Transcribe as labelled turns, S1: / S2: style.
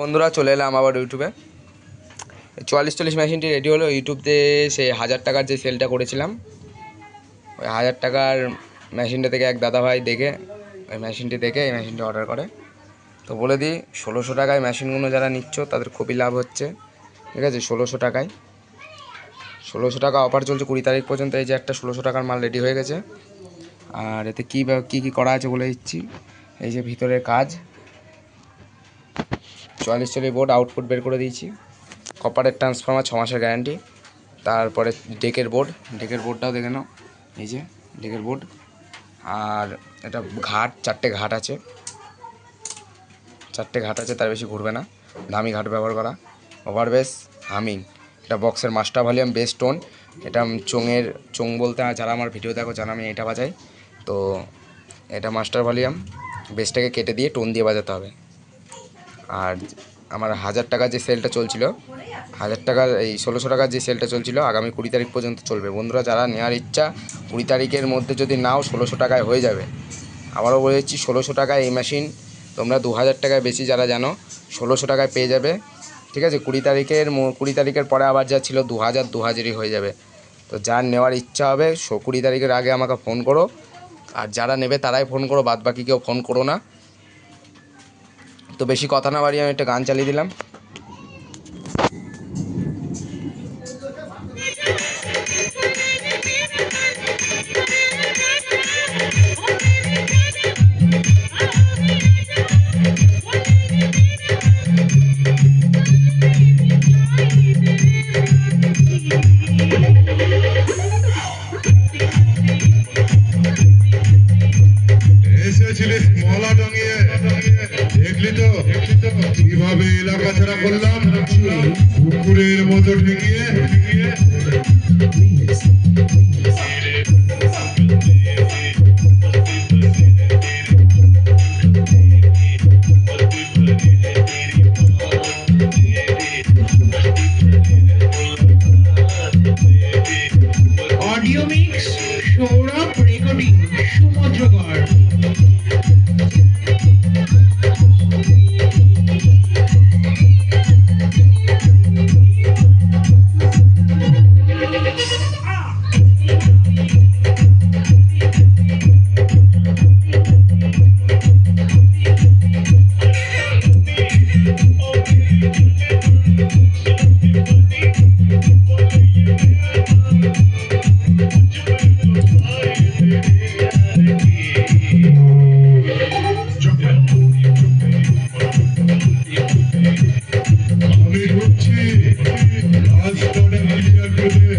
S1: বন্ধুরা চলে এলাম আবার ইউটিউবে। 44-40 মেশিনটি রেডি হলো। ইউটিউবতে সেই 1000 টাকার যে সেলটা করেছিলাম, ওই 1000 টাকার মেশিনটা থেকে এক দাদাভাই দেখে ওই মেশিনটি দেখে এই মেশিনটি অর্ডার করে। তো বলে দিই, 1600 টাকায় মেশিনগুলো যারা নিচ্ছ তাদের খুবই লাভ হচ্ছে। ঠিক আছে, 1600 টাকায় 1600 টাকা অফার চলছে 20 তারিখ পর্যন্ত। এই যে একটা 1600 টাকার মাল রেডি হয়ে গেছে। আর এতে কী কী করা আছে বলে দিচ্ছি। এই যে ভিতরের কাজ, 44 বোর্ড আউটপুট বের করে দিয়েছি। কপারের ট্রান্সফর্মার 6 মাসের গ্যারান্টি। তারপরে ডেকের বোর্ডটাও দেখে নাও, এই যে ডেকের বোর্ড। আর এটা ঘাট, 4টে ঘাট আছে, তার বেশি ঘুরবে না, দামি ঘাট ব্যবহার করা। ওভারবেস, হামিং, এটা বক্সের মাস্টার ভলিউম বেস টোন। এটা চোং বলতে যারা আমার ভিডিও দেখো জানো আমি এটা বাজাই। তো এটা মাস্টার ভলিউম, বেসটাকে কেটে দিয়ে টোন দিয়ে বাজাতে হবে। আর আমার 1000 টাকার যে সেলটা চলছিল, 1000 টাকার এই 1600 টাকার যে সেলটা চলছিল আগামী 20 তারিখ পর্যন্ত চলবে। বন্ধুরা যারা নেওয়ার ইচ্ছা 20 তারিখের মধ্যে যদি নাও 1600 টাকায় হয়ে যাবে। আবারও বলে দিচ্ছি, 1600 টাকায় এই মেশিন তোমরা 2000 টাকায় বেশি যারা জানো 1600 টাকায় পেয়ে যাবে। ঠিক আছে, 20 তারিখের পরে আবার যা ছিল 2000-2000ই হয়ে যাবে। তো যার নেওয়ার ইচ্ছা হবে 20 তারিখের আগে আমাকে ফোন করো। আর যারা নেবে তারাই ফোন করো, বাদ বাকি কেউ ফোন করো না। তো বেশি কথা না বাড়িয়ে আমি একটা গান চালিয়ে দিলাম।
S2: এসেছিলিস মলা টঙিয়ে, দেখলি তো কিভাবে এলাকা ছাড়া করলাম, কুকুরের মতো ঠেকিয়ে।
S3: Audio mix Sourav recording Samudragarh.
S2: আমি ঢুকছি, রাস্তাটা ক্লিয়ার করে